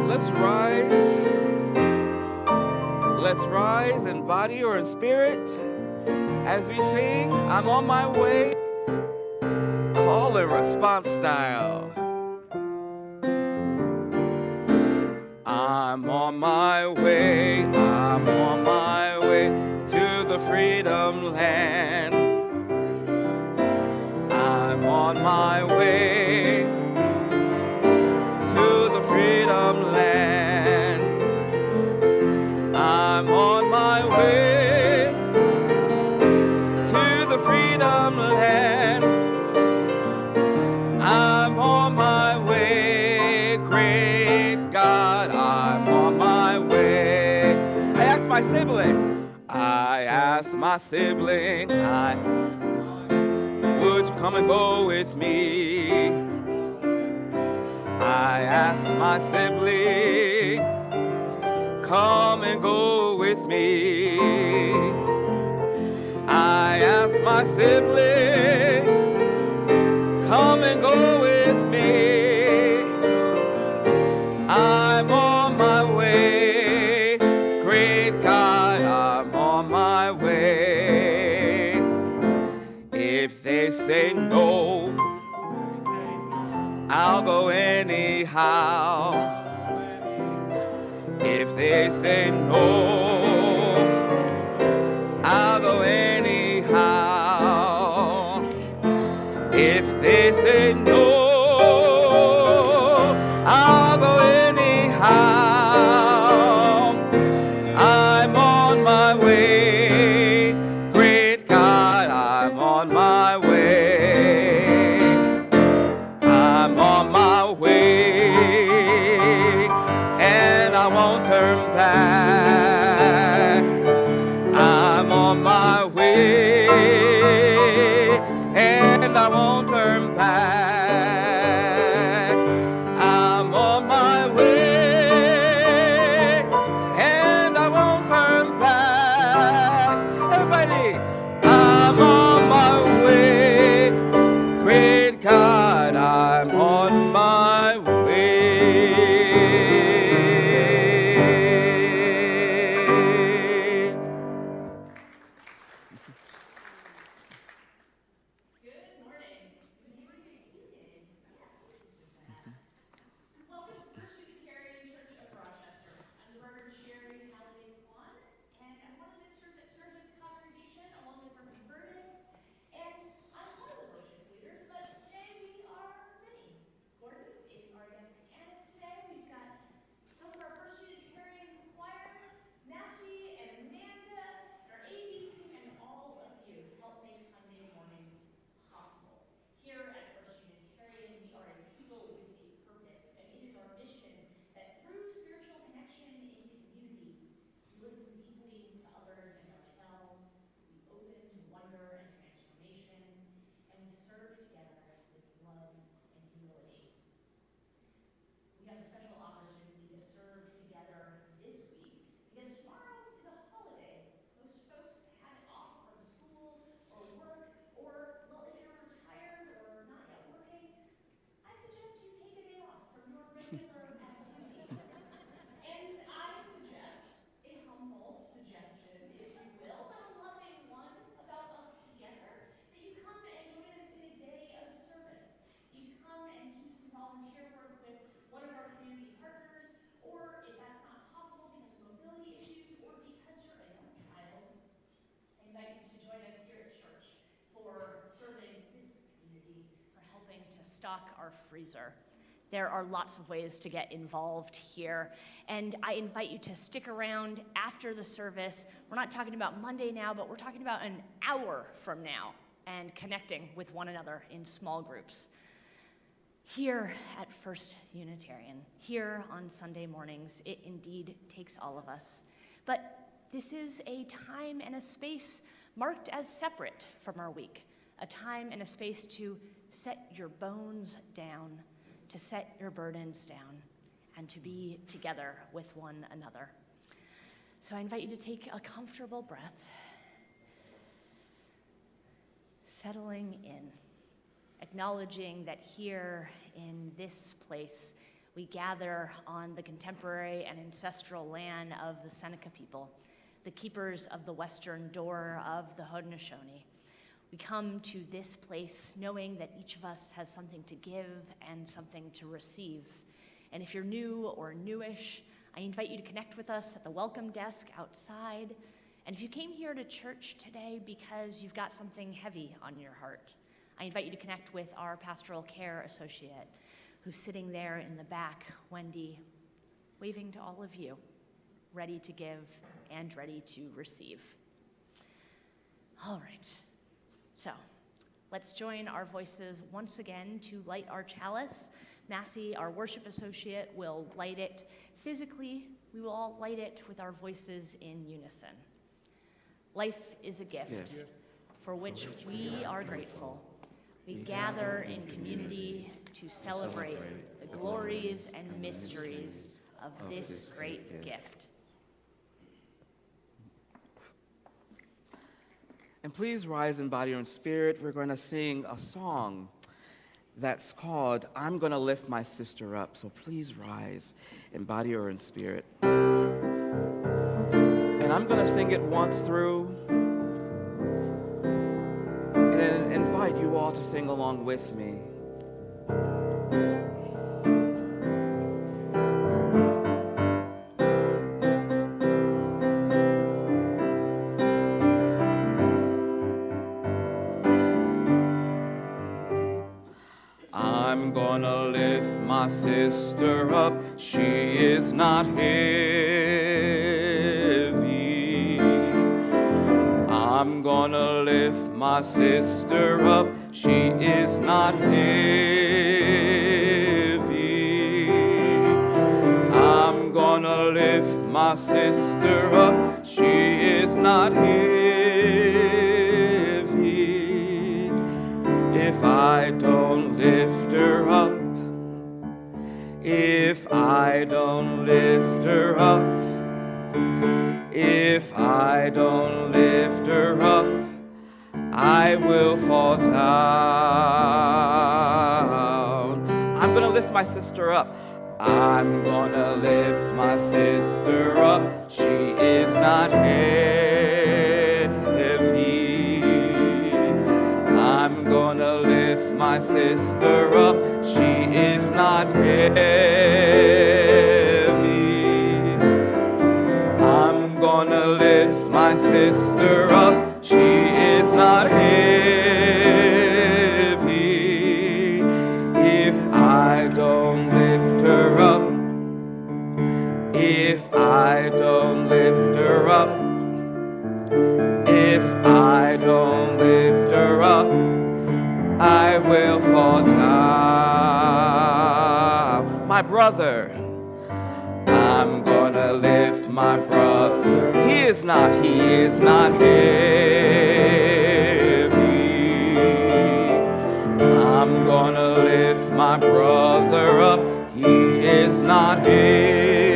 Let's rise. Let's rise in body or in spirit as we sing, I'm on my way, call and response style. I'm on my way to the freedom land. I'm on my way to the freedom land. I'm on my way to the freedom land. I'm on my way, great God, I'm on my way. I asked my sibling, would you come and go with me? I asked my sibling, come and go with me. I asked my sibling, come and go with me. I'm on my way, great God, I'm on my way. If they say no, I'll go anyhow. If they say no, I'll go anyhow. If they say no, I'll go anyhow. I'm on my way, great God, I'm on my way. I'm on my way, and I won't turn back. I'm on my way, and I won't turn back. I'm on my way, and I won't turn back. Everybody, I'm on my way, great God, I'm on my way. Welcome to First Unitarian Church of Rochester. I'm the Reverend Shari Halliday-Quan, and I'm one of the ministers that serve this congregation along with Reverend Verdis, and I'm one of the worship leaders, but today we are many. Courtney is our guest pianist today. We've got some of our First Unitarian choir, Massey and Amanda, and our AV team, and all of you help make Sunday mornings possible. Here at First Unitarian, we are a people with a purpose, and it is our mission that through spiritual connection in community, we listen deeply to others and ourselves, we open to wonder and transformation, and we serve together with love and humility. We have a special opportunity to serve together this week because tomorrow is a holiday. Most folks have it off from school or work, or, well, if you're retired or not yet working, I suggest you take a day off from your regular activities. And I suggest, a humble suggestion, if you will, but a loving one about us together, that you come and join us in a day of service. You come and do some volunteer work with one of our community partners, or if that's not possible because of mobility issues or because you're a young child, I invite you to join us here at church for serving this community, for helping to stock our freezer. There are lots of ways to get involved here, and I invite you to stick around after the service. We're not talking about Monday now, but we're talking about an hour from now and connecting with one another in small groups. Here at First Unitarian, here on Sunday mornings, it indeed takes all of us. But this is a time and a space marked as separate from our week, a time and a space to set your bones down, to set your burdens down, and to be together with one another. So I invite you to take a comfortable breath, settling in, acknowledging that here in this place, We gather on the contemporary and ancestral land of the Seneca people, the keepers of the western door of the Haudenosaunee. We come to this place knowing that each of us has something to give and something to receive. And if you're new or newish, I invite you to connect with us at the welcome desk outside. And if you came here to church today because you've got something heavy on your heart, I invite you to connect with our pastoral care associate who's sitting there in the back, Wendy, waving to all of you, ready to give and ready to receive. All right, so let's join our voices once again to light our chalice. Massey, our worship associate, will light it physically. We will all light it with our voices in unison. Life is a gift for which we are grateful. We gather in community to celebrate the glories and mysteries of this great gift. And please rise in body and spirit. We're going to sing a song that's called I'm Gonna Lift My Sister Up. So please rise in body or in spirit. And I'm gonna sing it once through, and then invite you all to sing along with me. I'm gonna lift my sister up, she is not heavy. I'm gonna lift my sister up, she is not heavy. I'm gonna lift my sister up, she is not heavy. If I don't lift her up, if I don't lift her up, if I don't lift her up, I will fall down. I'm gonna lift my sister up. I'm gonna lift my sister up. She is not heavy. I'm gonna lift my sister up. She is not heavy. I'm gonna lift my sister up. She is not heavy. If I don't lift her up, if I don't lift her up, if I don't lift her up, I will fall down. My brother, I'm gonna lift my brother. He is not heavy. I'm gonna lift my brother up. He is not heavy.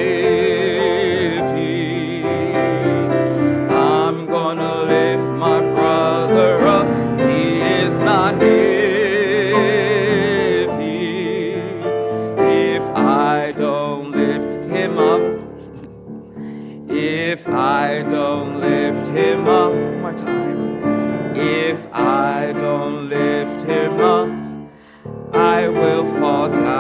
I'm gonna lift my brother up. He is not heavy. If I don't lift him up, if I don't lift him up, one more time. If I don't lift him up, I will fall down.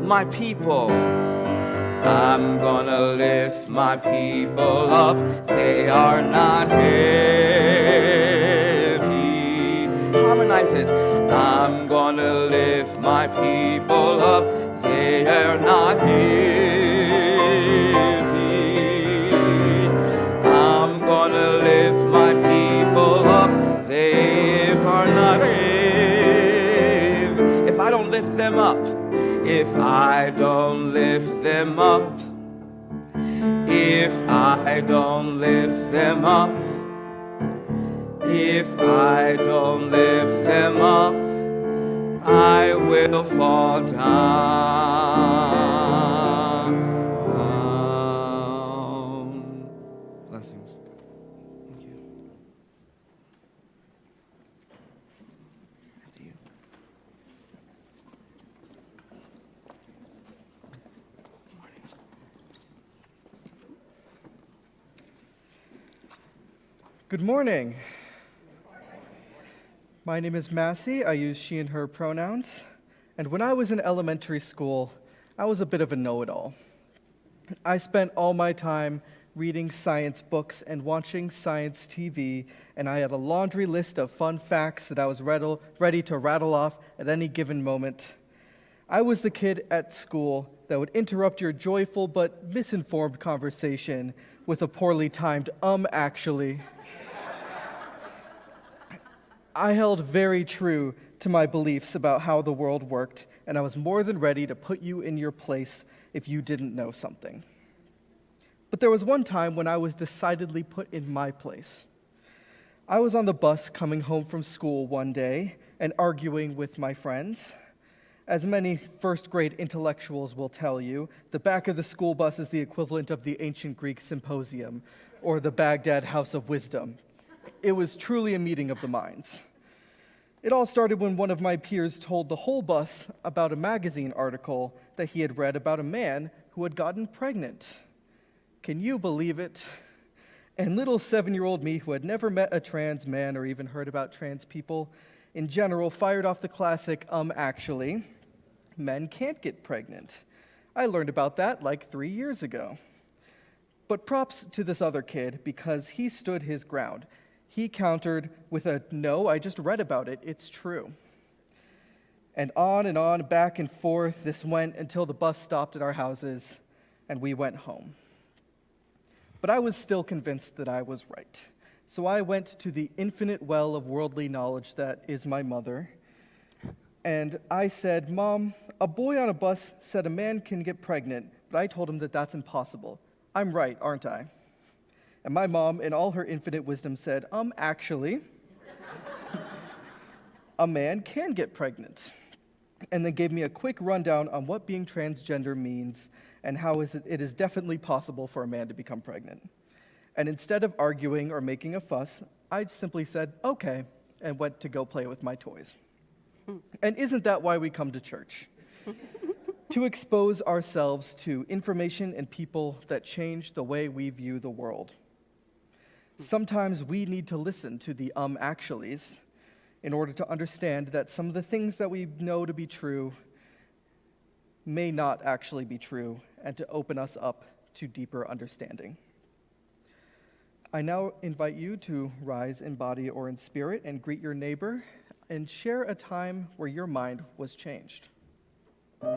My people, I'm gonna lift my people up. They are not heavy. Harmonize it. I'm gonna lift my people up. They are not heavy. I'm gonna lift my people up. They are not heavy. If I don't lift them up, if I don't lift them up, if I don't lift them up, if I don't lift them up, I will fall down. Blessings. Thank you. After you. Good morning. My name is Massey. I use she and her pronouns. And when I was in elementary school, I was a bit of a know-it-all. I spent all my time reading science books and watching science TV, and I had a laundry list of fun facts that I was ready to rattle off at any given moment. I was the kid at school that would interrupt your joyful but misinformed conversation with a poorly timed actually. I held very true to my beliefs about how the world worked, and I was more than ready to put you in your place if you didn't know something. But there was one time when I was decidedly put in my place. I was on the bus coming home from school one day and arguing with my friends. As many first-grade intellectuals will tell you, the back of the school bus is the equivalent of the ancient Greek symposium or the Baghdad House of Wisdom. It was truly a meeting of the minds. It all started when one of my peers told the whole bus about a magazine article that he had read about a man who had gotten pregnant. Can you believe it? And little 7-year-old me, who had never met a trans man or even heard about trans people in general, fired off the classic, actually, men can't get pregnant. I learned about that like 3 years ago. But props to this other kid because he stood his ground. He countered with a, no, I just read about it, it's true. And on, back and forth, this went until the bus stopped at our houses and we went home. But I was still convinced that I was right. So I went to the infinite well of worldly knowledge that is my mother, and I said, Mom, a boy on a bus said a man can get pregnant, but I told him that that's impossible. I'm right, aren't I? And my mom, in all her infinite wisdom, said, actually, a man can get pregnant. And then gave me a quick rundown on what being transgender means and how it is definitely possible for a man to become pregnant. And instead of arguing or making a fuss, I simply said, okay, and went to go play with my toys. And isn't that why we come to church? To expose ourselves to information and people that change the way we view the world. Sometimes we need to listen to the actuallys in order to understand that some of the things that we know to be true may not actually be true, and to open us up to deeper understanding. I now invite you to rise in body or in spirit and greet your neighbor and share a time where your mind was changed. Thank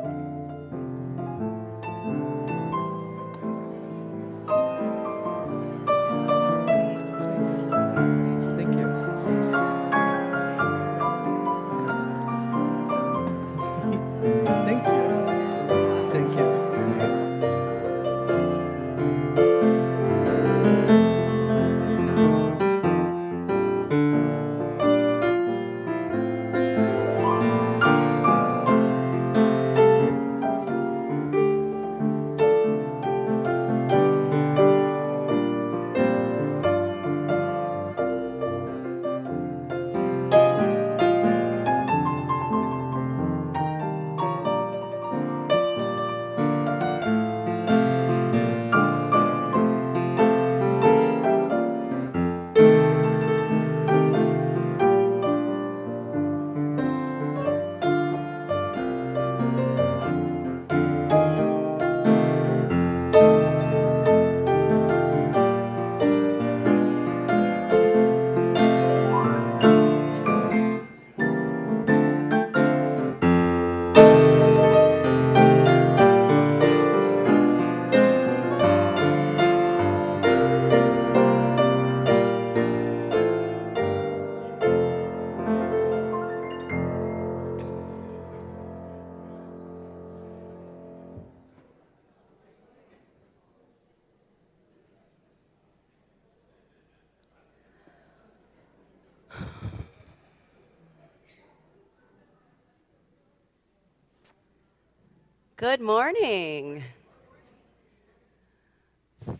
you. Thank you. Thank you. Good morning.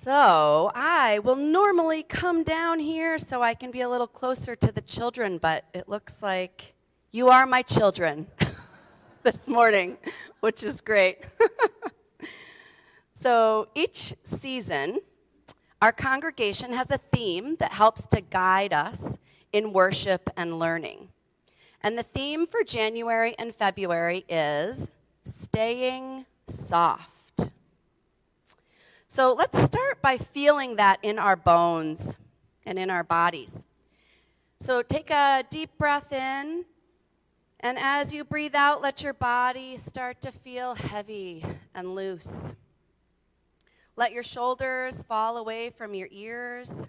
So I will normally come down here so I can be a little closer to the children, but it looks like you are my children this morning, which is great. So each season, our congregation has a theme that helps to guide us in worship and learning. And the theme for January and February is staying soft. So let's start by feeling that in our bones and in our bodies. So take a deep breath in, and as you breathe out, let your body start to feel heavy and loose. Let your shoulders fall away from your ears,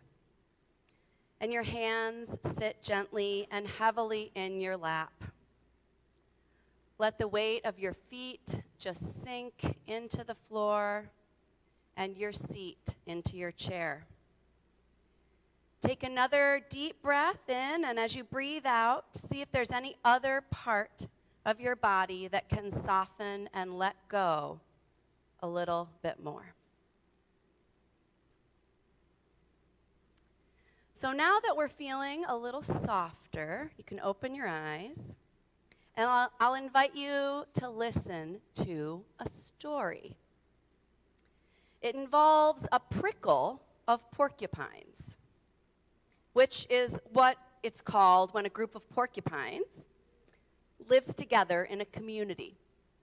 and your hands sit gently and heavily in your lap. Let the weight of your feet just sink into the floor and your seat into your chair. Take another deep breath in, and as you breathe out, see if there's any other part of your body that can soften and let go a little bit more. So now that we're feeling a little softer, you can open your eyes, and I'll invite you to listen to a story. It involves a prickle of porcupines, which is what it's called when a group of porcupines lives together in a community.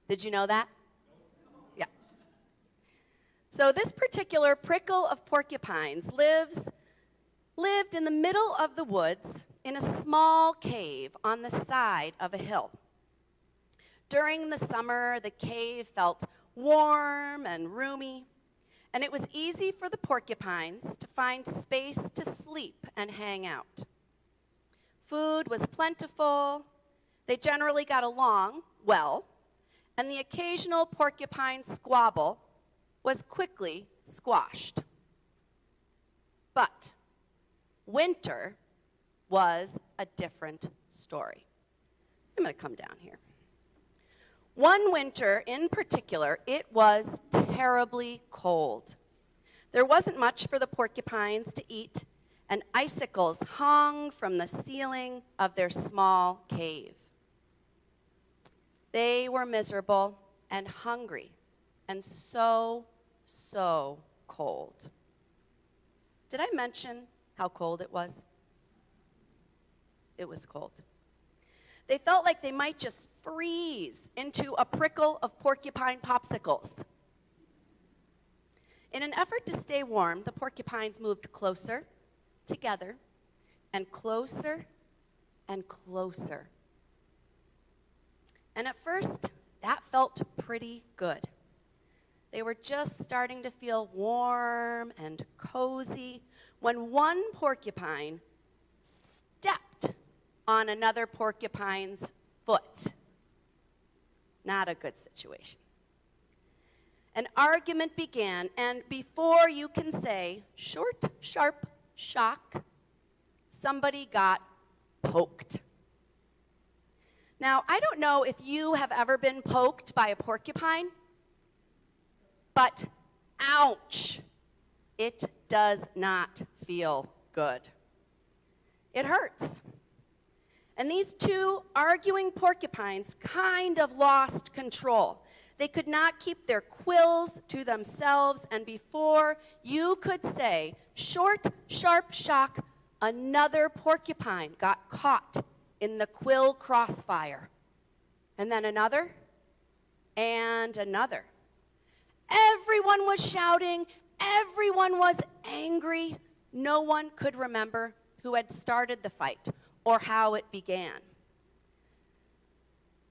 Did you know that? Yeah. So this particular prickle of porcupines lived in the middle of the woods in a small cave on the side of a hill. During the summer, the cave felt warm and roomy, and it was easy for the porcupines to find space to sleep and hang out. Food was plentiful, they generally got along well, and the occasional porcupine squabble was quickly squashed. But winter was a different story. I'm going to come down here. One winter in particular, it was terribly cold. There wasn't much for the porcupines to eat, and icicles hung from the ceiling of their small cave. They were miserable and hungry and so cold. Did I mention how cold it was? It was cold. They felt like they might just freeze into a prickle of porcupine popsicles. In an effort to stay warm, the porcupines moved closer together and closer and closer. And at first, that felt pretty good. They were just starting to feel warm and cozy when one porcupine stepped on another porcupine's foot. Not a good situation. An argument began, and before you can say, short, sharp, shock, somebody got poked. Now, I don't know if you have ever been poked by a porcupine, but ouch, it does not feel good. It hurts. And these two arguing porcupines kind of lost control. They could not keep their quills to themselves, and before you could say, short, sharp shock, another porcupine got caught in the quill crossfire. And then another, and another. Everyone was shouting, everyone was angry. No one could remember who had started the fight or how it began.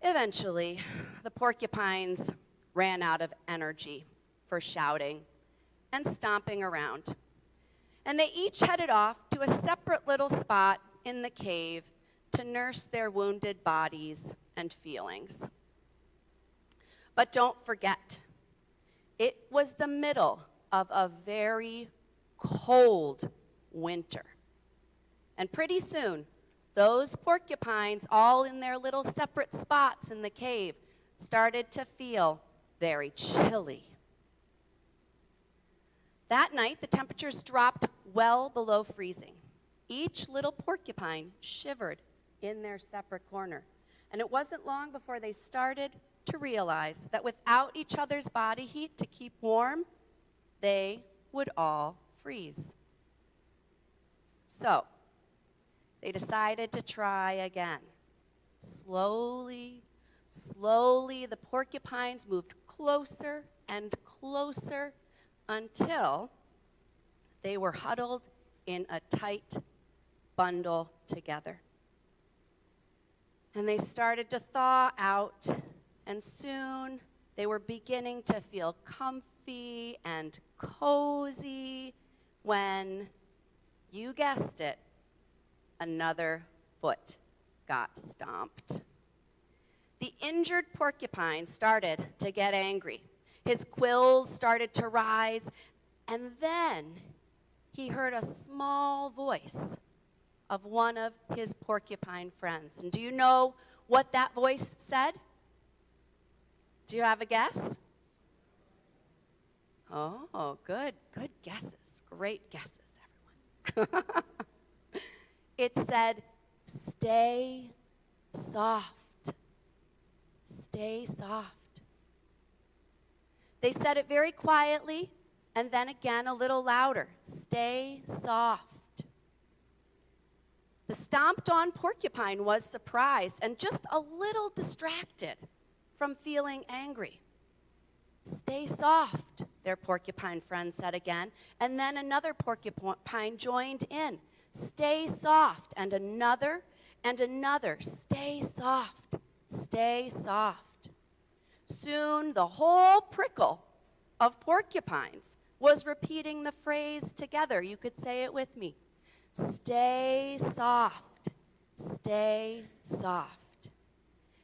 Eventually, the porcupines ran out of energy for shouting and stomping around. And they each headed off to a separate little spot in the cave to nurse their wounded bodies and feelings. But don't forget, it was the middle of a very cold winter. And pretty soon, those porcupines, all in their little separate spots in the cave, started to feel very chilly. That night, the temperatures dropped well below freezing. Each little porcupine shivered in their separate corner. And it wasn't long before they started to realize that without each other's body heat to keep warm, they would all freeze. So they decided to try again. Slowly, slowly, the porcupines moved closer and closer until they were huddled in a tight bundle together. And they started to thaw out, and soon they were beginning to feel comfy and cozy when, you guessed it, another foot got stomped. The injured porcupine started to get angry. His quills started to rise, and then he heard a small voice of one of his porcupine friends. And do you know what that voice said? Do you have a guess? Oh, good guesses. Great guesses, everyone. It said, "Stay soft. Stay soft." They said it very quietly, and then again a little louder. "Stay soft." The stomped-on porcupine was surprised and just a little distracted from feeling angry. "Stay soft," their porcupine friend said again, and then another porcupine joined in. "Stay soft," and another, "Stay soft, stay soft." Soon the whole prickle of porcupines was repeating the phrase together. You could say it with me. "Stay soft, stay soft."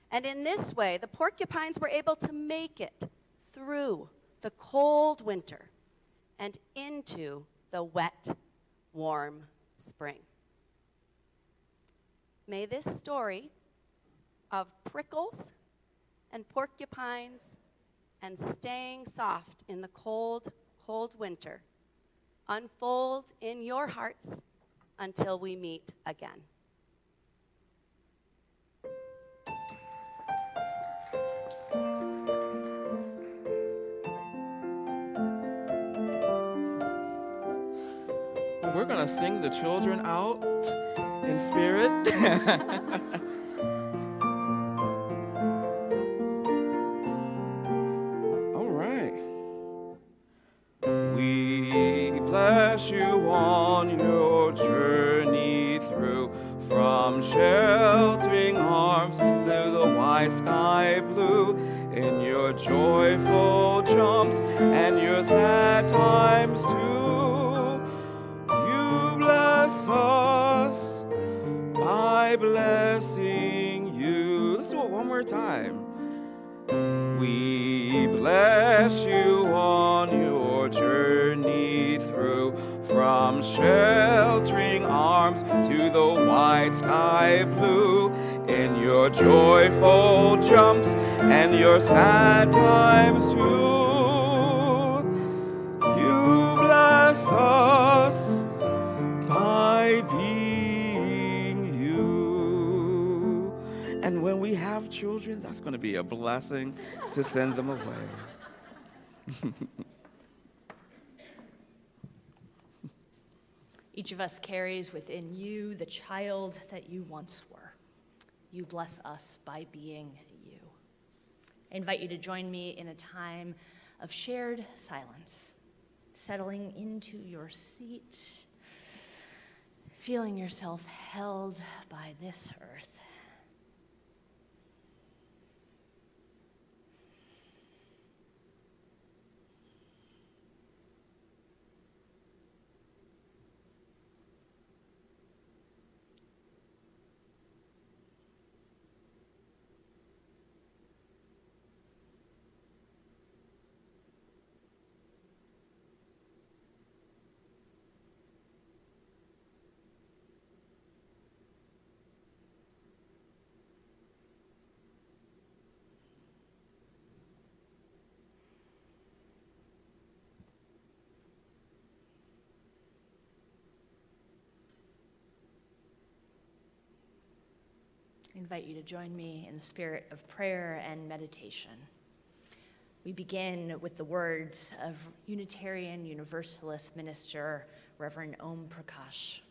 And in this way, the porcupines were able to make it through the cold winter and into the wet, warm spring. May this story of prickles and porcupines and staying soft in the cold, cold winter unfold in your hearts until we meet again. We're going to sing the children out in spirit. All right. We bless you on your journey through, from sheltering arms through the wide sky blue, in your joyful jumps and your sad times too. You bless us by blessing you. Let's do it one more time. We bless you on your journey through, from sheltering arms to the wide sky blue, in your joyful jumps and your sad times too. You bless us by being you. And when we have children, that's going to be a blessing to send them away. Each of us carries within you the child that you once were. You bless us by being you. I invite you to join me in a time of shared silence, settling into your seat, feeling yourself held by this earth. I invite you to join me in the spirit of prayer and meditation. We begin with the words of Unitarian Universalist minister Reverend Om Prakash.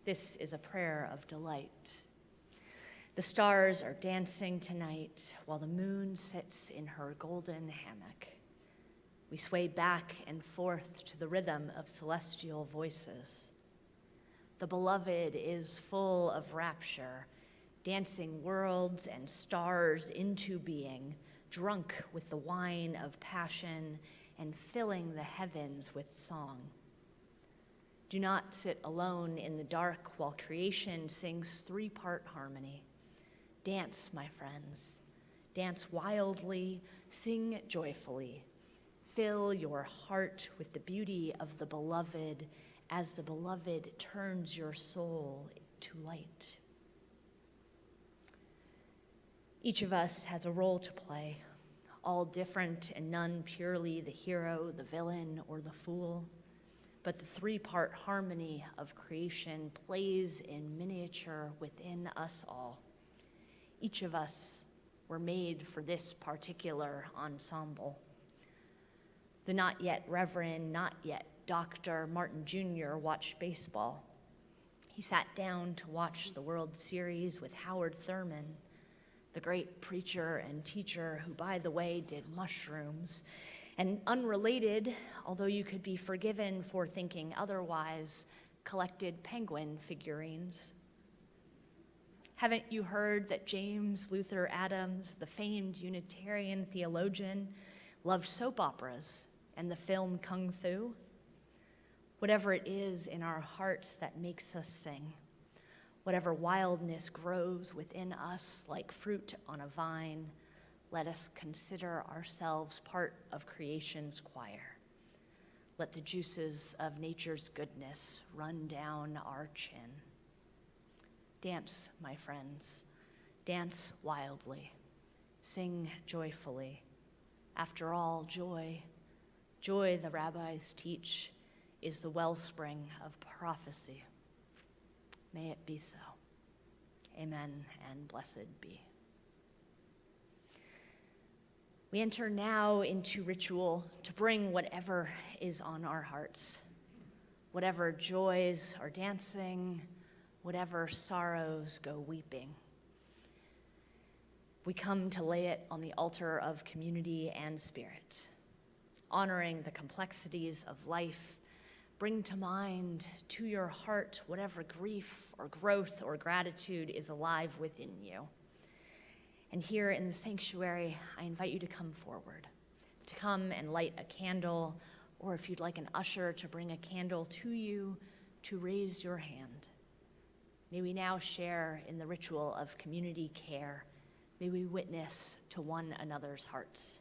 This is a prayer of delight. The stars are dancing tonight while the moon sits in her golden hammock. We sway back and forth to the rhythm of celestial voices. The beloved is full of rapture, dancing worlds and stars into being, drunk with the wine of passion and filling the heavens with song. Do not sit alone in the dark while creation sings three-part harmony. Dance, my friends. Dance wildly, sing joyfully. Fill your heart with the beauty of the beloved as the beloved turns your soul to light. Each of us has a role to play, all different and none purely the hero, the villain, or the fool. But the three-part harmony of creation plays in miniature within us all. Each of us were made for this particular ensemble. The not yet Reverend, not yet Dr. Martin Jr. watched baseball. He sat down to watch the World Series with Howard Thurman, the great preacher and teacher who, by the way, did mushrooms. And unrelated, although you could be forgiven for thinking otherwise, collected penguin figurines. Haven't you heard that James Luther Adams, the famed Unitarian theologian, loved soap operas and the film Kung Fu? Whatever it is in our hearts that makes us sing, whatever wildness grows within us like fruit on a vine, let us consider ourselves part of creation's choir. Let the juices of nature's goodness run down our chin. Dance, my friends, dance wildly, sing joyfully. After all, joy, the rabbis teach, is the wellspring of prophecy. May it be so. Amen and blessed be. We enter now into ritual to bring whatever is on our hearts, whatever joys are dancing, whatever sorrows go weeping. We come to lay it on the altar of community and spirit, honoring the complexities of life. Bring to mind, to your heart, whatever grief or growth or gratitude is alive within you. And here in the sanctuary, I invite you to come forward, to come and light a candle, or if you'd like an usher to bring a candle to you, to raise your hand. May we now share in the ritual of community care. May we witness to one another's hearts.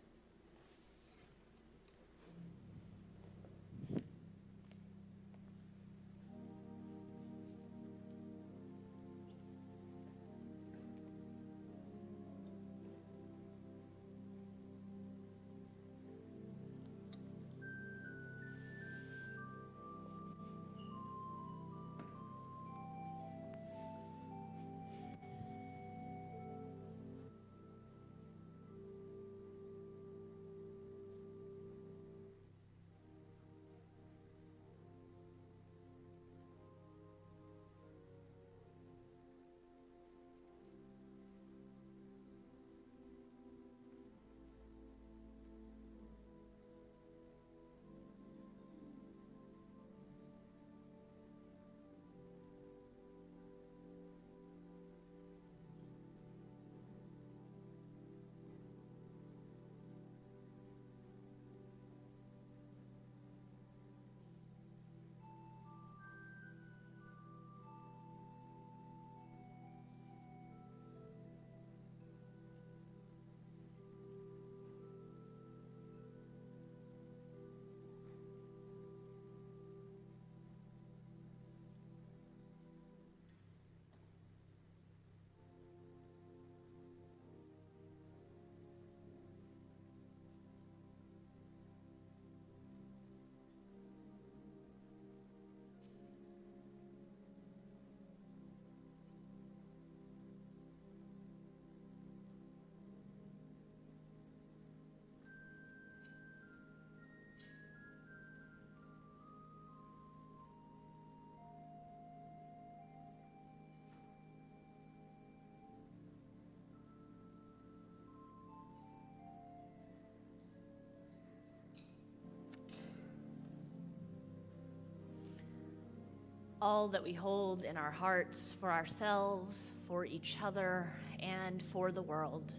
all that we hold in our hearts for ourselves, for each other, and for the world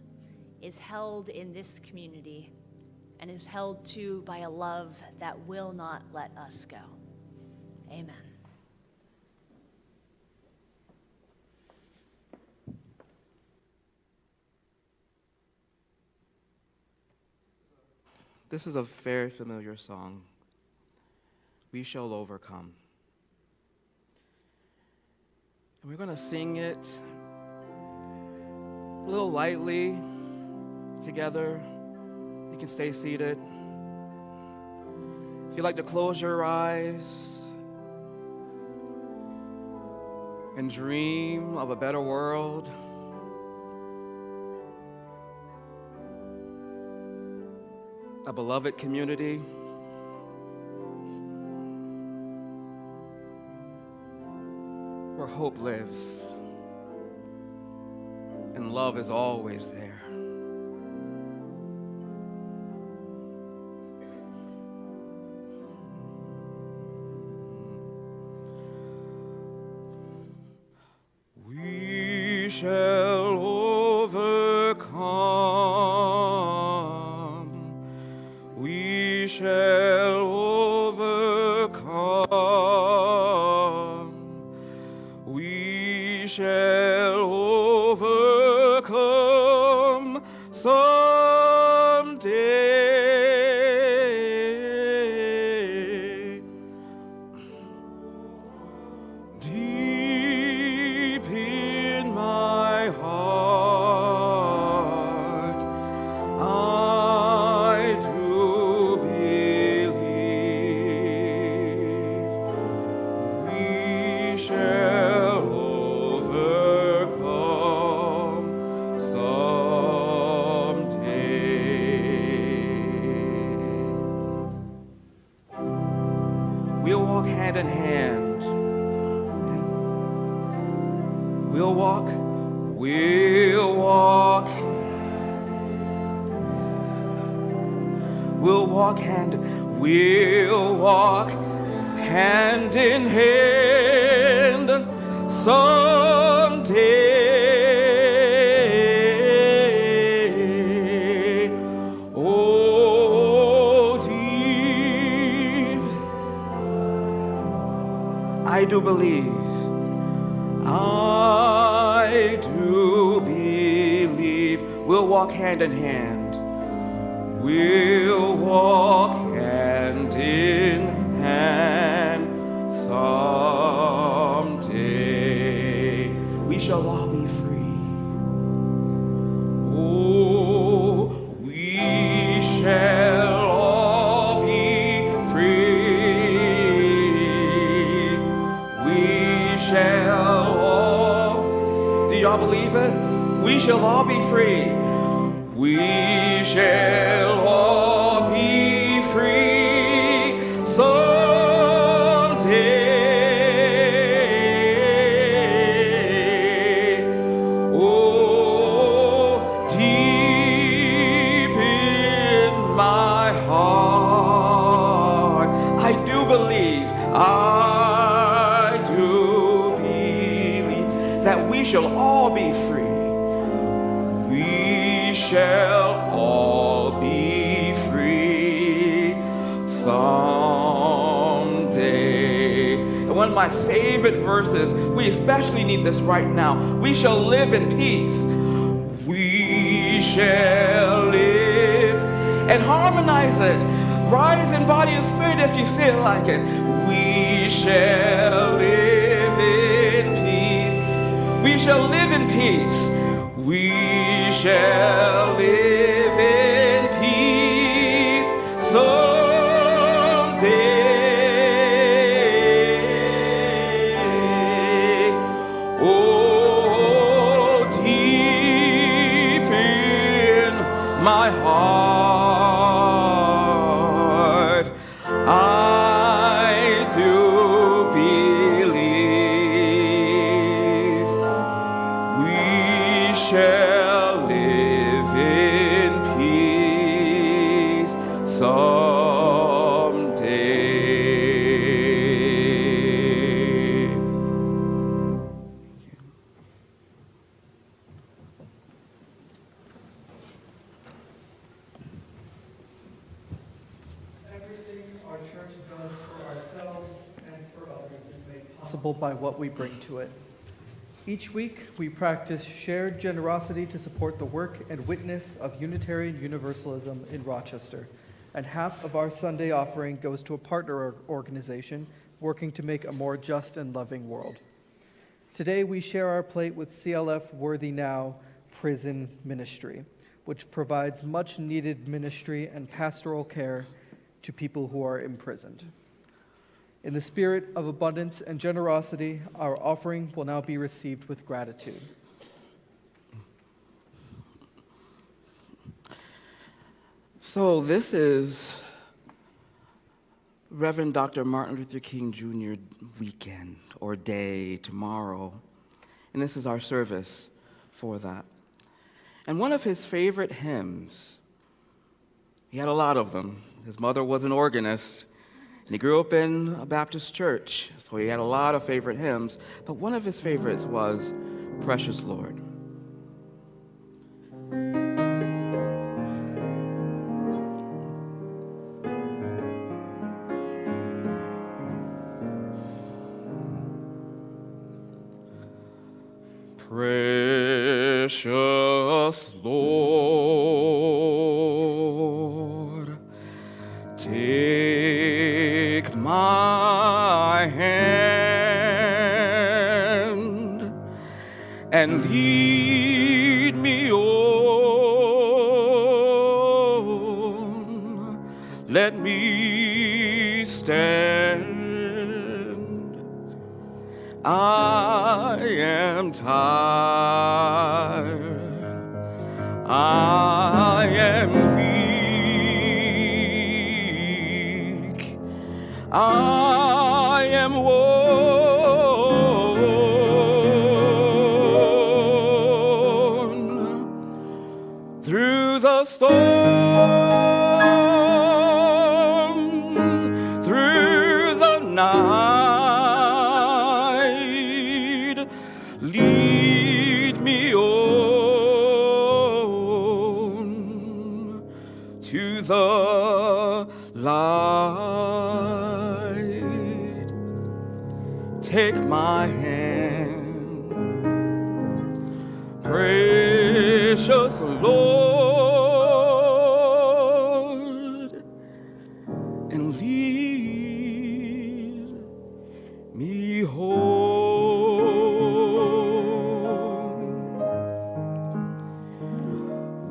is held in this community and is held too by a love that will not let us go. Amen. This is a very familiar song. We shall overcome. And we're going to sing it a little lightly together. You can stay seated. If you'd like to close your eyes and dream of a better world, a beloved community, where hope lives and love is always there. We shall overcome. We shall overcome. We shall overcome someday. Deep in my heart, I do believe we shall overcome someday. We'll walk hand in hand. We'll walk hand in hand someday. Oh, deep, I do believe. I do believe we'll walk hand in hand. We'll walk hand in hand someday. We shall all be free. Oh, we shall all be free. We shall all. Do y'all believe it? We shall all be free. We shall all be free someday. Oh, deep in my heart, I do believe, that we shall all be free. We shall all be free someday. And one of my favorite verses, we especially need this right now. We shall live in peace. We shall live and harmonize it. Rise in body and spirit if you feel like it. We shall live in peace. We shall live in peace. We shall live in peace someday. Oh, deep in my heart, I do believe we shall live in peace someday. our church does for ourselves and for others is made possible by what we bring to it. Each week, we practice shared generosity to support the work and witness of Unitarian Universalism in Rochester, and half of our Sunday offering goes to a partner organization working to make a more just and loving world. Today, we share our plate with CLF Worthy Now Prison Ministry, which provides much-needed ministry and pastoral care to people who are imprisoned. In the spirit of abundance and generosity, our offering will now be received with gratitude. So this is Reverend Dr. Martin Luther King Jr. weekend or day tomorrow, and this is our service for that. And one of his favorite hymns, he had a lot of them. His mother was an organist, and he grew up in a Baptist church, so he had a lot of favorite hymns, but one of his favorites was Precious Lord. Precious Lord, take my hand and lead me on. Let me stand. I am tired. I am weak. I am worn through the storms, through the night. Lead me on to the light. Take my hand, precious Lord, and lead me home.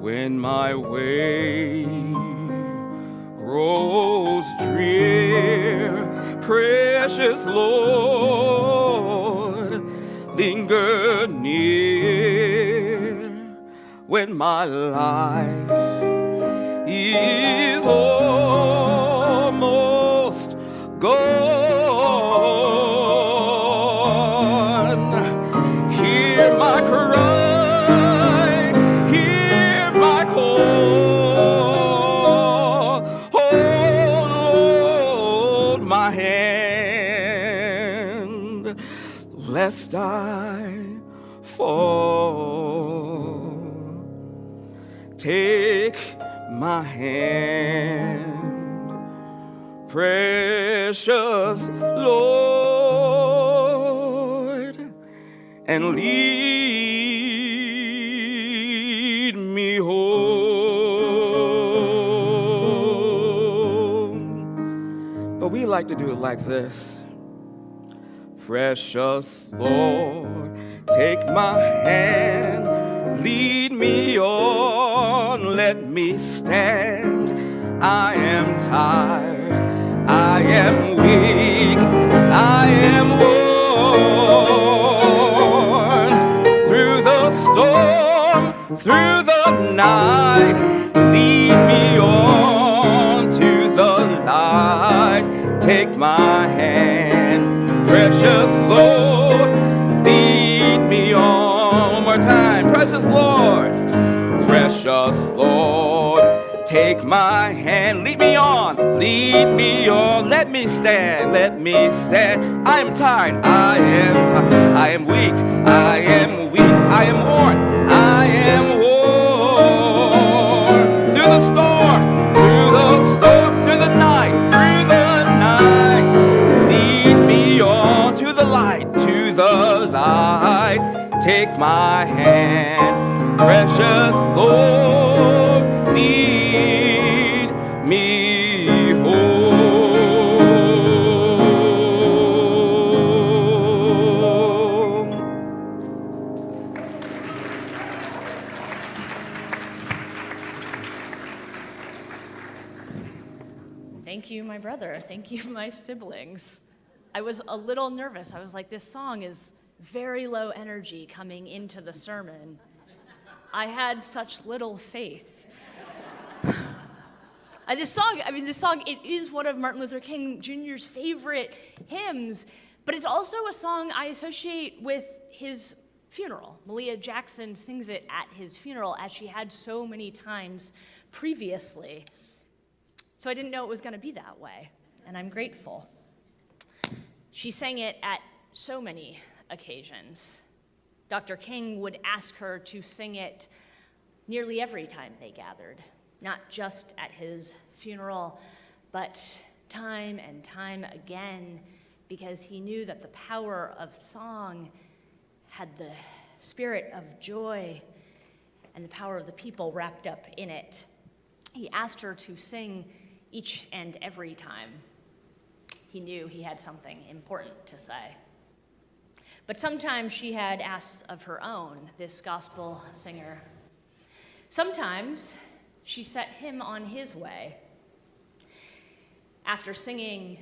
When my way grows drear, precious Lord, linger near. When my life is almost gone, hear my cry. Lest I fall, take my hand, precious Lord, and lead me home. But we like to do it like this. Precious Lord, take my hand, lead me on, let me stand. I am tired, I am weak, I am worn. Through the storm, through the night, lead me on to the light. Take my hand, precious Lord, lead me on. One more time. Precious Lord, take my hand, lead me on, let me stand, I am tired, I am weak, I am worn, through the storm, through the night, through the Thank you, my brother. Thank you, my siblings. I was a little nervous. I was like, this song is very low energy coming into the sermon. I had such little faith. This song, it is one of Martin Luther King Jr.'s favorite hymns, but it's also a song I associate with his funeral. Malia Jackson sings it at his funeral, as she had so many times previously. So I didn't know it was going to be that way, and I'm grateful. She sang it at so many occasions. Dr. King would ask her to sing it nearly every time they gathered, not just at his funeral, but time and time again, because he knew that the power of song had the spirit of joy and the power of the people wrapped up in it. He asked her to sing each and every time. He knew he had something important to say. But sometimes she had asks of her own, this gospel singer. Sometimes she set him on his way. After singing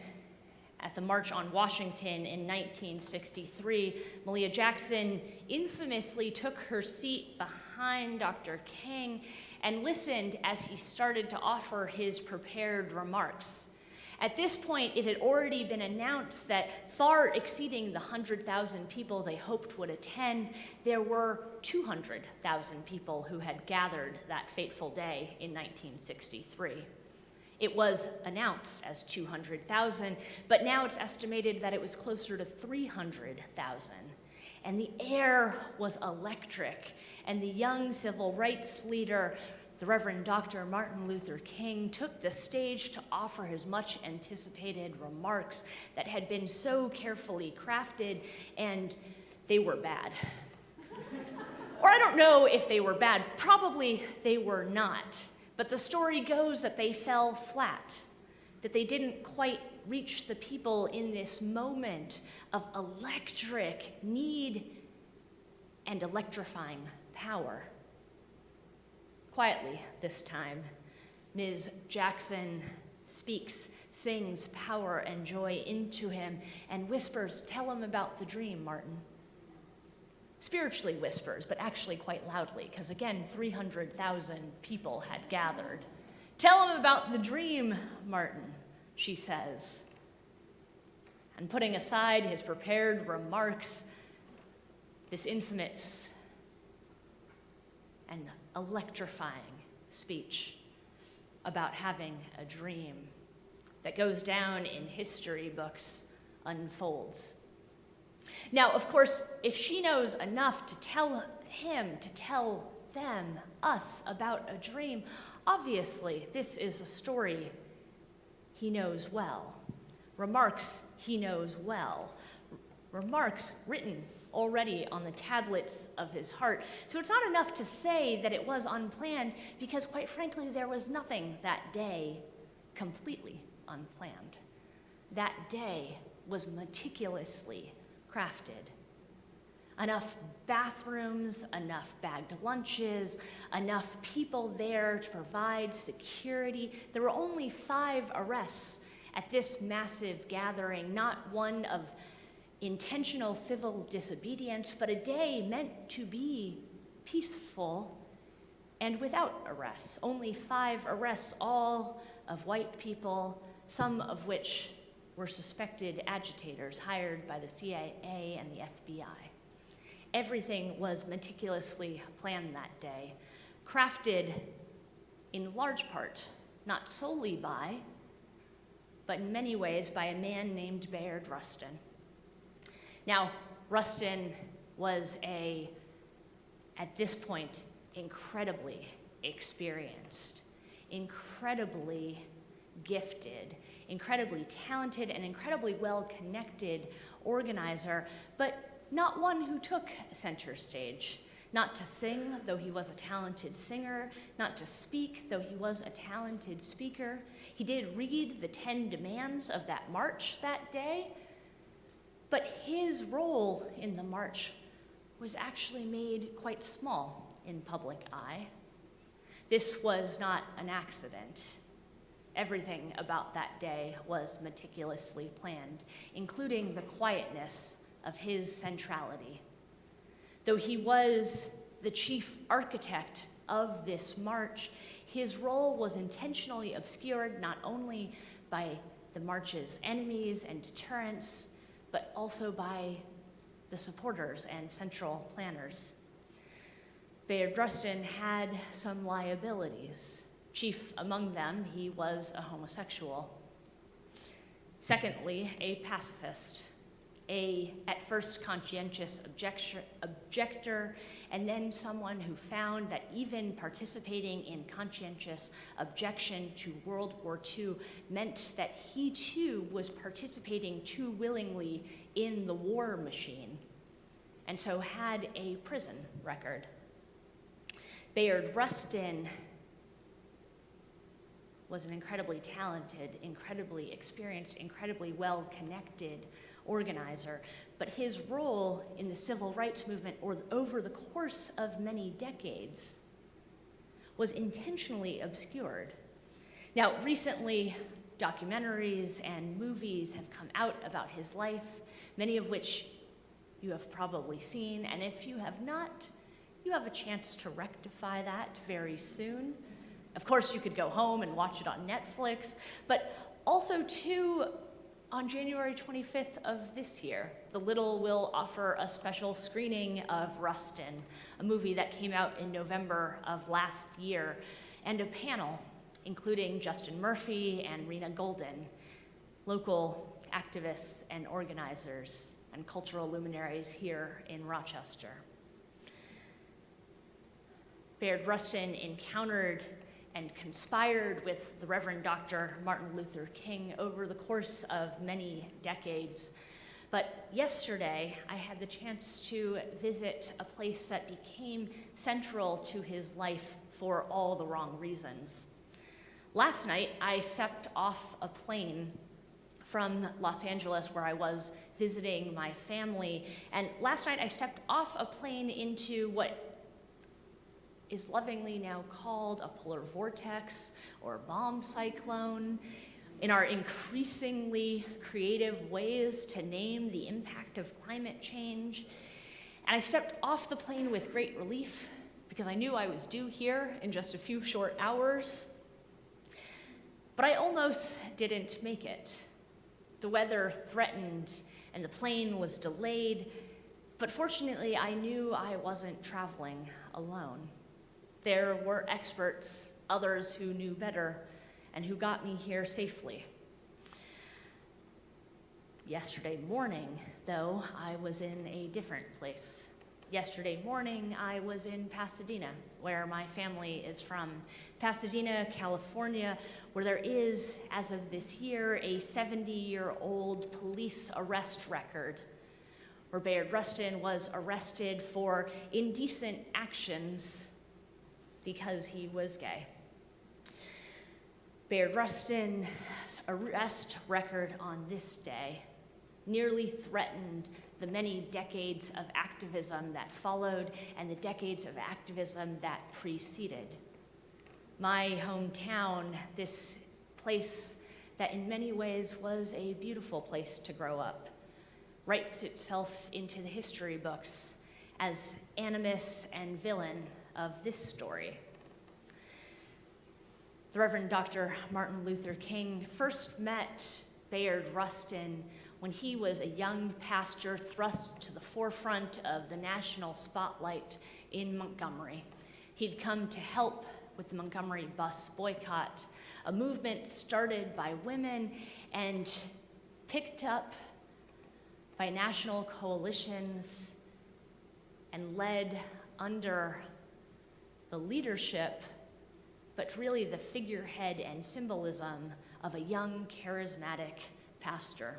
at the March on Washington in 1963, Malia Jackson infamously took her seat behind Dr. King and listened as he started to offer his prepared remarks. At this point, it had already been announced that, far exceeding the 100,000 people they hoped would attend, there were 200,000 people who had gathered that fateful day in 1963. It was announced as 200,000, but now it's estimated that it was closer to 300,000. And the air was electric, and the young civil rights leader, the Reverend Dr. Martin Luther King, took the stage to offer his much anticipated remarks that had been so carefully crafted, and they were bad. Or I don't know if they were bad, probably they were not. But the story goes that they fell flat, that they didn't quite reach the people in this moment of electric need and electrifying power. Quietly this time, Ms. Jackson speaks, sings power and joy into him, and whispers, "Tell him about the dream, Martin." Spiritually whispers, but actually quite loudly, because again, 300,000 people had gathered. "Tell him about the dream, Martin," she says. And putting aside his prepared remarks, this infamous and electrifying speech about having a dream that goes down in history books unfolds. Now, of course, if she knows enough to tell him, to tell them, us, about a dream, obviously this is a story he knows well. Remarks he knows well. Remarks written already on the tablets of his heart. So it's not enough to say that it was unplanned, because quite frankly, there was nothing that day completely unplanned. That day was meticulously crafted. Enough bathrooms, enough bagged lunches, enough people there to provide security. There were only 5 arrests at this massive gathering, not one of intentional civil disobedience, but a day meant to be peaceful and without arrests. Only 5 arrests, all of white people, some of which were suspected agitators hired by the CIA and the FBI. Everything was meticulously planned that day, crafted in large part, not solely by, but in many ways by a man named Bayard Rustin. Now, Rustin was at this point, incredibly experienced, incredibly gifted, incredibly talented, and incredibly well-connected organizer, but not one who took center stage. Not to sing, though he was a talented singer, not to speak, though he was a talented speaker. He did read the 10 demands of that march that day, but his role in the march was actually made quite small in public eye. This was not an accident. Everything about that day was meticulously planned, including the quietness of his centrality. Though he was the chief architect of this march, his role was intentionally obscured not only by the march's enemies and deterrents, but also by the supporters and central planners. Bayard Rustin had some liabilities. Chief among them, he was a homosexual. Secondly, a pacifist, at first conscientious objector, and then someone who found that even participating in conscientious objection to World War II meant that he too was participating too willingly in the war machine, and so had a prison record. Bayard Rustin was an incredibly talented, incredibly experienced, incredibly well-connected organizer, but his role in the civil rights movement over the course of many decades was intentionally obscured. Now, recently, documentaries and movies have come out about his life, many of which you have probably seen, and if you have not, you have a chance to rectify that very soon. Of course, you could go home and watch it on Netflix, but also too, on January 25th of this year, The Little will offer a special screening of Rustin, a movie that came out in November of last year, and a panel including Justin Murphy and Rena Golden, local activists and organizers and cultural luminaries here in Rochester. Bayard Rustin encountered and conspired with the Reverend Dr. Martin Luther King over the course of many decades. But yesterday, I had the chance to visit a place that became central to his life for all the wrong reasons. Last night, I stepped off a plane from Los Angeles, where I was visiting my family, and last night I stepped off a plane into what is lovingly now called a polar vortex or bomb cyclone, in our increasingly creative ways to name the impact of climate change. And I stepped off the plane with great relief because I knew I was due here in just a few short hours. But I almost didn't make it. The weather threatened and the plane was delayed, but fortunately I knew I wasn't traveling alone. There were experts, others who knew better, and who got me here safely. Yesterday morning, though, I was in a different place. Yesterday morning, I was in Pasadena, where my family is from. Pasadena, California, where there is, as of this year, a 70-year-old police arrest record, where Bayard Rustin was arrested for indecent actions because he was gay. Bayard Rustin's arrest record on this day nearly threatened the many decades of activism that followed and the decades of activism that preceded. My hometown, this place that in many ways was a beautiful place to grow up, writes itself into the history books as animus and villain of this story. The Reverend Dr. Martin Luther King first met Bayard Rustin when he was a young pastor thrust to the forefront of the national spotlight in Montgomery. He'd come to help with the Montgomery bus boycott, a movement started by women and picked up by national coalitions and led under the leadership, but really the figurehead and symbolism of a young, charismatic pastor.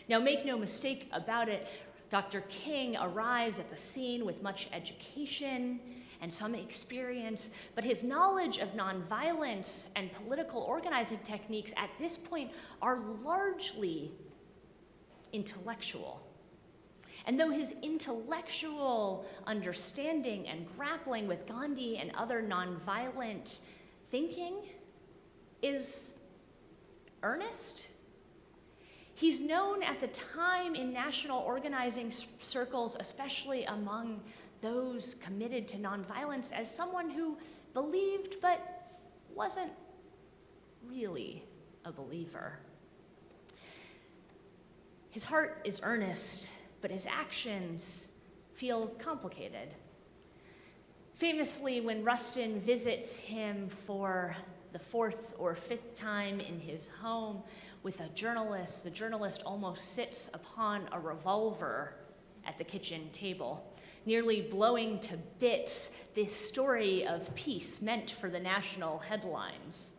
Now, make no mistake about it, Dr. King arrives at the scene with much education and some experience, but his knowledge of nonviolence and political organizing techniques at this point are largely intellectual. And though his intellectual understanding and grappling with Gandhi and other nonviolent thinking is earnest. He's known at the time in national organizing circles, especially among those committed to nonviolence, as someone who believed but wasn't really a believer. His heart is earnest, but his actions feel complicated. Famously, when Rustin visits him for the fourth or fifth time in his home with a journalist, the journalist almost sits upon a revolver at the kitchen table, nearly blowing to bits this story of peace meant for the national headlines.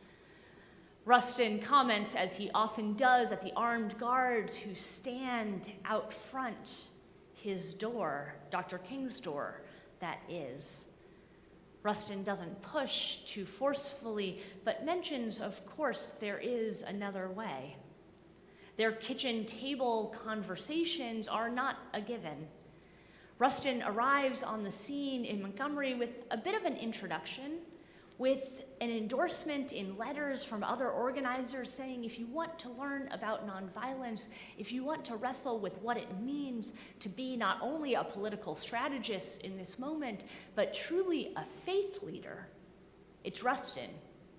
Rustin comments, as he often does, at the armed guards who stand out front his door, Dr. King's door, that is. Rustin doesn't push too forcefully, but mentions, of course, there is another way. Their kitchen table conversations are not a given. Rustin arrives on the scene in Montgomery with a bit of an introduction, with an endorsement in letters from other organizers saying, if you want to learn about nonviolence, if you want to wrestle with what it means to be not only a political strategist in this moment, but truly a faith leader, it's Rustin.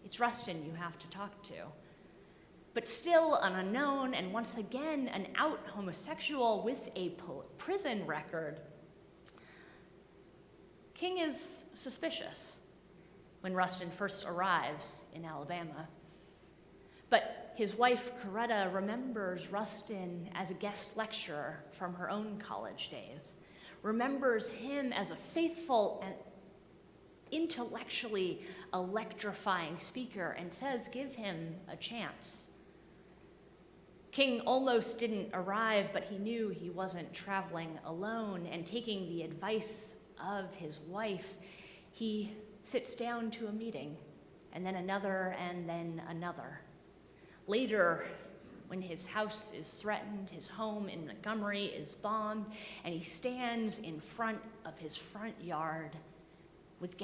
It's Rustin you have to talk to. But still an unknown, and once again an out homosexual with a prison record, King is suspicious when Rustin first arrives in Alabama. But his wife, Coretta, remembers Rustin as a guest lecturer from her own college days, remembers him as a faithful and intellectually electrifying speaker, and says, give him a chance. King almost didn't arrive, but he knew he wasn't traveling alone, and taking the advice of his wife, he sits down to a meeting, and then another, and then another. Later, when his house is threatened, his home in Montgomery is bombed, and he stands in front of his front yard with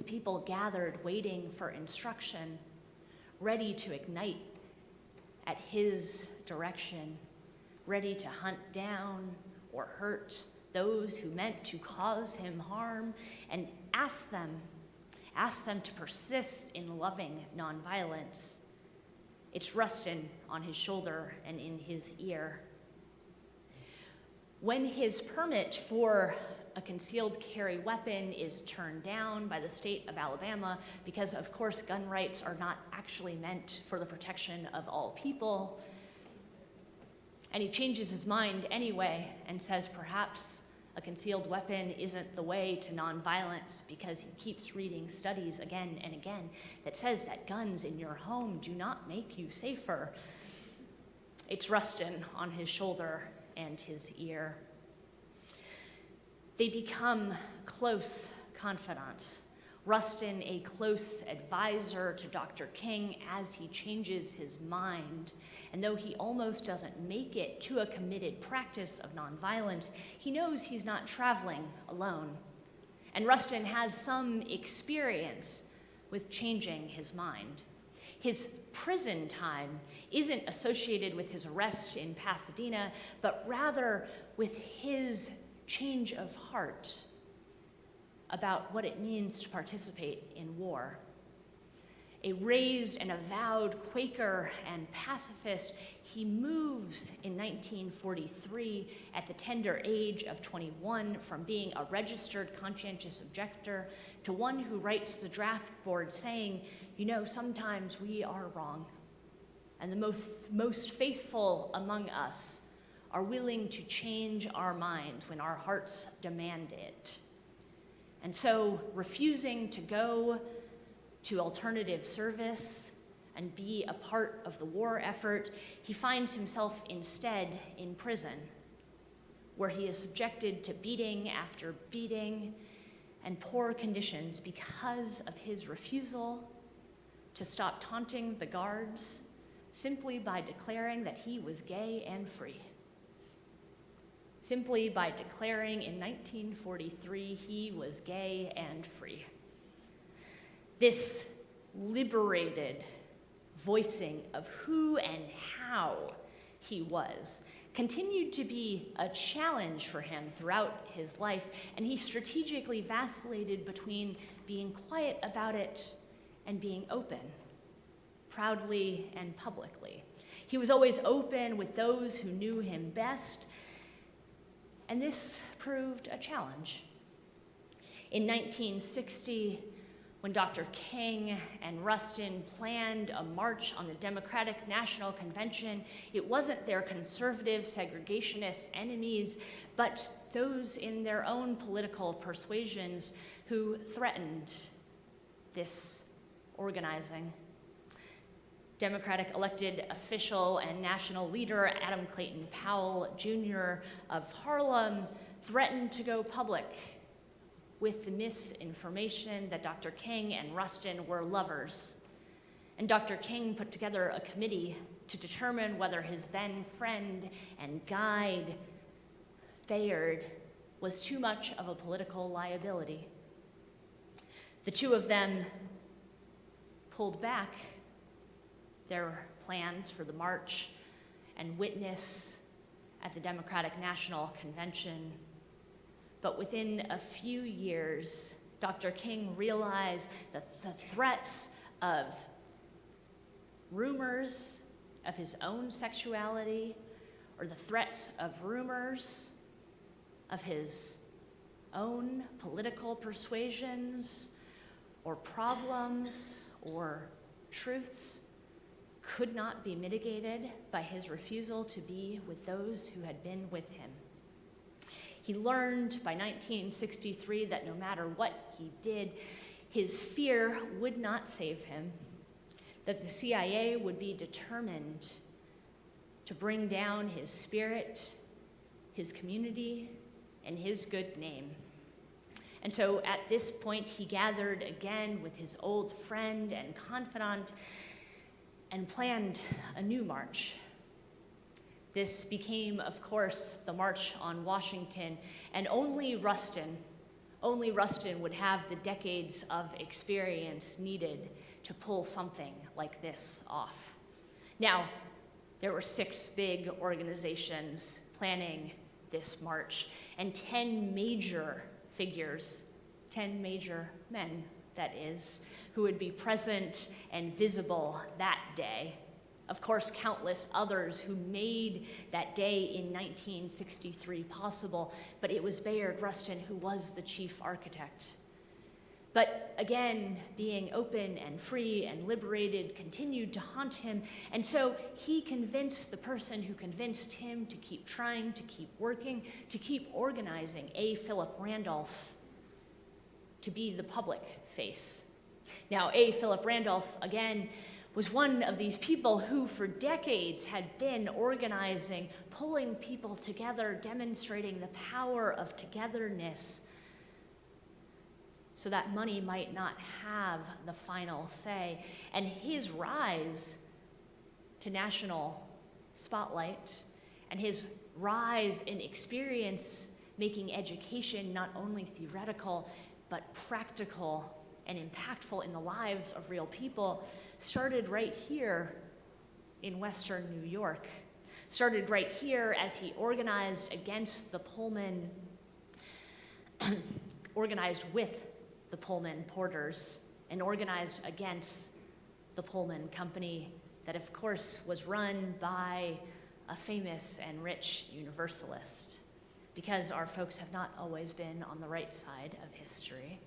people gathered waiting for instruction, ready to ignite at his direction, ready to hunt down or hurt those who meant to cause him harm, and ask them to persist in loving nonviolence. It's Rustin on his shoulder and in his ear. When his permit for a concealed carry weapon is turned down by the state of Alabama, because of course gun rights are not actually meant for the protection of all people, and he changes his mind anyway and says perhaps a concealed weapon isn't the way to nonviolence, because he keeps reading studies again and again that says that guns in your home do not make you safer. It's Rustin on his shoulder and his ear. They become close confidants. Rustin, a close advisor to Dr. King as he changes his mind. And though he almost doesn't make it to a committed practice of nonviolence, he knows he's not traveling alone. And Rustin has some experience with changing his mind. His prison time isn't associated with his arrest in Pasadena, but rather with his change of heart about what it means to participate in war. A raised and avowed Quaker and pacifist, he moves in 1943 at the tender age of 21 from being a registered conscientious objector to one who writes the draft board saying, you know, sometimes we are wrong, and the most faithful among us are willing to change our minds when our hearts demand it. And so, refusing to go to alternative service and be a part of the war effort, he finds himself instead in prison, where he is subjected to beating after beating and poor conditions because of his refusal to stop taunting the guards simply by declaring that he was gay and free. Simply by declaring in 1943 he was gay and free. This liberated voicing of who and how he was continued to be a challenge for him throughout his life, and he strategically vacillated between being quiet about it and being open, proudly and publicly. He was always open with those who knew him best, and this proved a challenge. In 1960, when Dr. King and Rustin planned a march on the Democratic National Convention, it wasn't their conservative segregationist enemies, but those in their own political persuasions who threatened this organizing. Democratic elected official and national leader Adam Clayton Powell Jr. of Harlem threatened to go public with the misinformation that Dr. King and Rustin were lovers. And Dr. King put together a committee to determine whether his then friend and guide, Bayard, was too much of a political liability. The two of them pulled back their plans for the march and witness at the Democratic National Convention. But within a few years, Dr. King realized that the threats of rumors of his own sexuality, or the threats of rumors of his own political persuasions, or problems, or truths, could not be mitigated by his refusal to be with those who had been with him. He learned by 1963 that no matter what he did, his fear would not save him, that the CIA would be determined to bring down his spirit, his community, and his good name. And so at this point, he gathered again with his old friend and confidant and planned a new march. This became, of course, the March on Washington, and only Rustin would have the decades of experience needed to pull something like this off. Now, there were 6 big organizations planning this march, and 10 major figures, 10 major men, that is, who would be present and visible that day. Of course, countless others who made that day in 1963 possible, but it was Bayard Rustin who was the chief architect. But again, being open and free and liberated continued to haunt him, and so he convinced the person who convinced him to keep trying, to keep working, to keep organizing, A. Philip Randolph, to be the public face. Now, A. Philip Randolph, again, was one of these people who for decades had been organizing, pulling people together, demonstrating the power of togetherness so that money might not have the final say. And his rise to national spotlight and his rise in experience making education not only theoretical, but practical and impactful in the lives of real people started right here in Western New York. Started right here as he organized against the Pullman, organized with the Pullman porters, and organized against the Pullman company that, of course, was run by a famous and rich universalist, because our folks have not always been on the right side of history.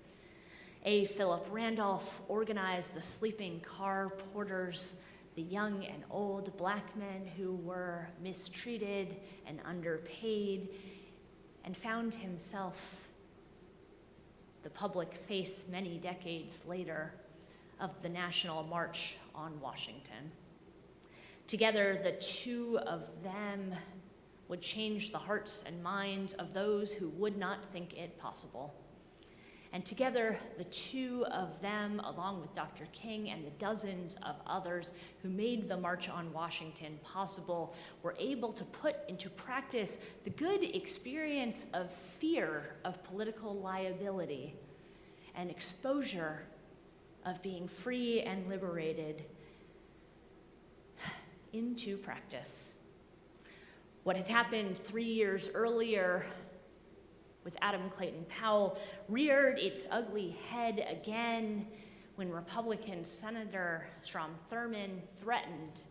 A. Philip Randolph organized the sleeping car porters, the young and old black men who were mistreated and underpaid, and found himself the public face many decades later of the National March on Washington. Together, the two of them would change the hearts and minds of those who would not think it possible. And together, the two of them, along with Dr. King and the dozens of others who made the March on Washington possible, were able to put into practice the good experience of fear of political liability and exposure of being free and liberated into practice. What had happened 3 years earlier with Adam Clayton Powell reared its ugly head again when Republican Senator Strom Thurmond threatened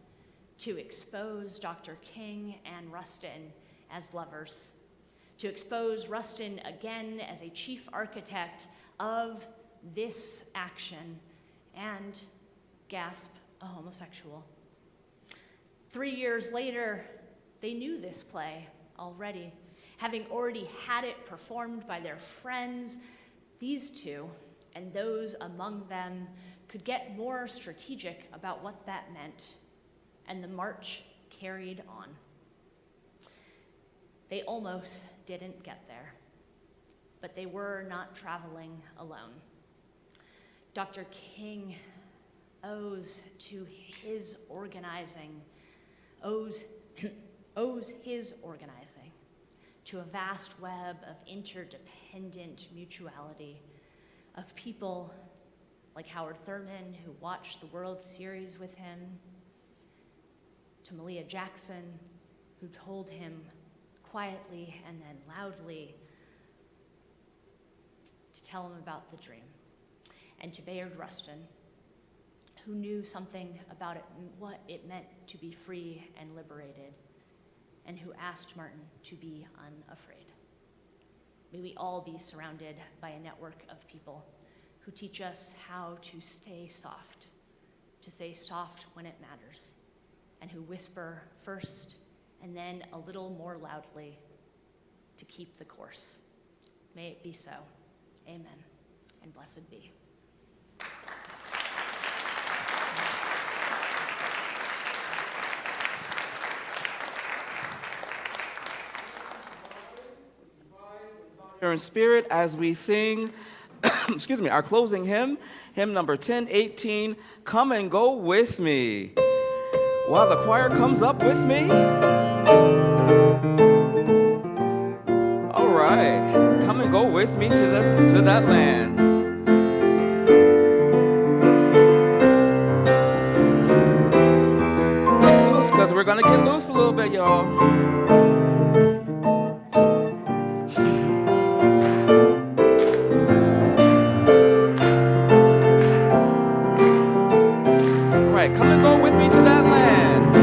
to expose Dr. King and Rustin as lovers, to expose Rustin again as a chief architect of this action, and, gasp, a homosexual. 3 years later, they knew this play already. Having already had it performed by their friends, these two and those among them could get more strategic about what that meant, and the march carried on. They almost didn't get there, but they were not traveling alone. Dr. King owes his organizing to a vast web of interdependent mutuality of people like Howard Thurman, who watched the World Series with him, to Malia Jackson, who told him quietly and then loudly to tell him about the dream, and to Bayard Rustin, who knew something about it, what it meant to be free and liberated, and who asked Martin to be unafraid. May we all be surrounded by a network of people who teach us how to say soft when it matters, and who whisper first and then a little more loudly to keep the course. May it be so. Amen, and blessed be. Here in spirit as we sing, excuse me, our closing hymn, hymn number 1018, Come and Go With Me. While the choir comes up with me. All right, come and go with me to that land. Get loose, because we're gonna get loose a little bit, y'all. Come and go with me to that land.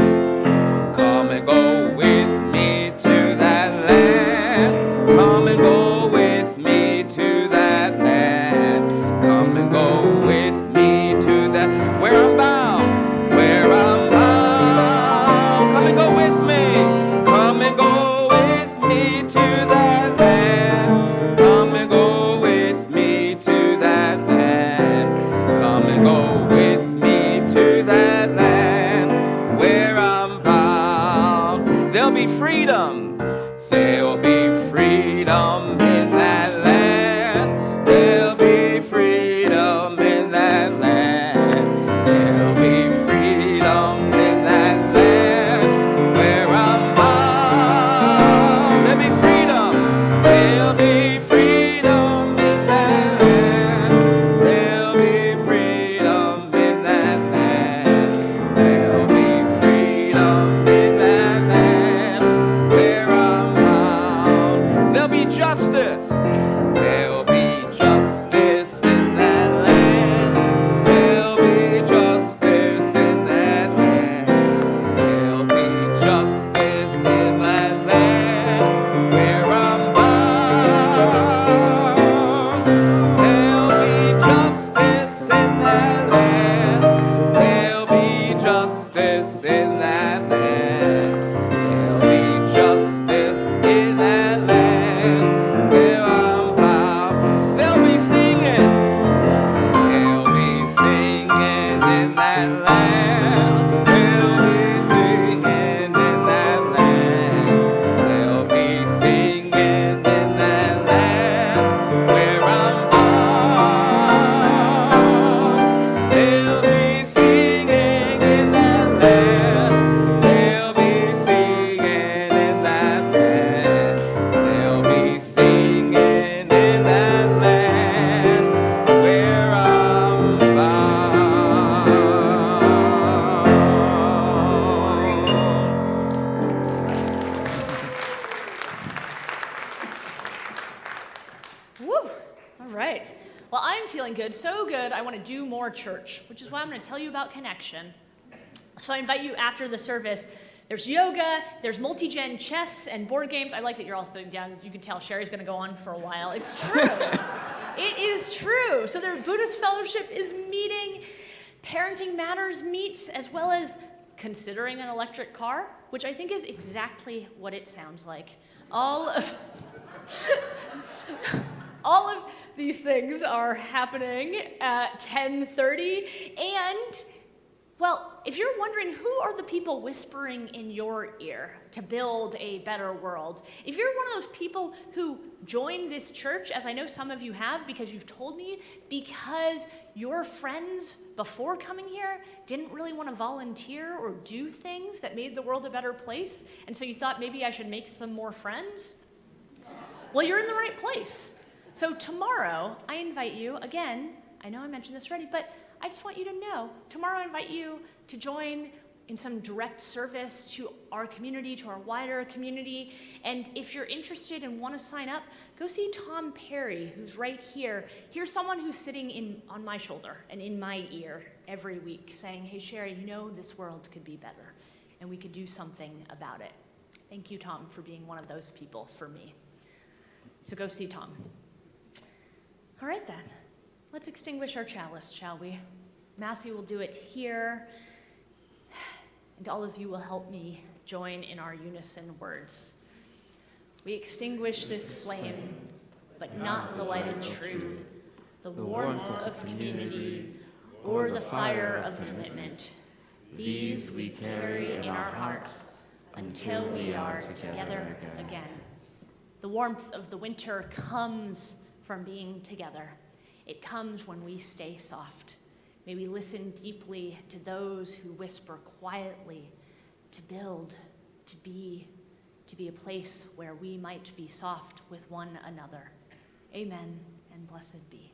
Come and go with me to that land. Come and go with me to that land. Come and go with me to that, where I'm bound, where I'm bound. Come and go with me. Come and go with me to that land. Come and go with me to that land. Come and go with me to that land where I'm bound. There'll be freedom. There'll be freedom in that land. There'll be freedom in that land. There'll be freedom in that land where I'm bound. There'll be freedom. There'll be freedom in that land. There'll be freedom in that land. There'll be freedom in that land where good, so good, I want to do more church, which is why I'm going to tell you about Connection. So I invite you after the service. There's yoga, there's multi-gen chess and board games. I like that you're all sitting down. You can tell Shari's going to go on for a while. It's true. It is true. So the Buddhist Fellowship is meeting, Parenting Matters meets, as well as considering an electric car, which I think is exactly what it sounds like. All of these things are happening at 10:30, and well, if you're wondering who are the people whispering in your ear to build a better world, if you're one of those people who joined this church, as I know some of you have because you've told me, because your friends before coming here didn't really want to volunteer or do things that made the world a better place, and so you thought maybe I should make some more friends, well, you're in the right place. So tomorrow, I invite you, again, I know I mentioned this already, but I just want you to know, tomorrow I invite you to join in some direct service to our community, to our wider community. And if you're interested and want to sign up, go see Tom Perry, who's right here. Here's someone who's sitting on my shoulder and in my ear every week saying, hey, Shari, you know this world could be better and we could do something about it. Thank you, Tom, for being one of those people for me. So go see Tom. All right, then. Let's extinguish our chalice, shall we? Massey will do it here, and all of you will help me join in our unison words. We extinguish this flame, but not the lighted truth, the warmth of community, or the fire of commitment. These we carry in our hearts until we are together again. The warmth of the winter comes from being together. It comes when we stay soft. May we listen deeply to those who whisper quietly to build, to be a place where we might be soft with one another. Amen, and blessed be.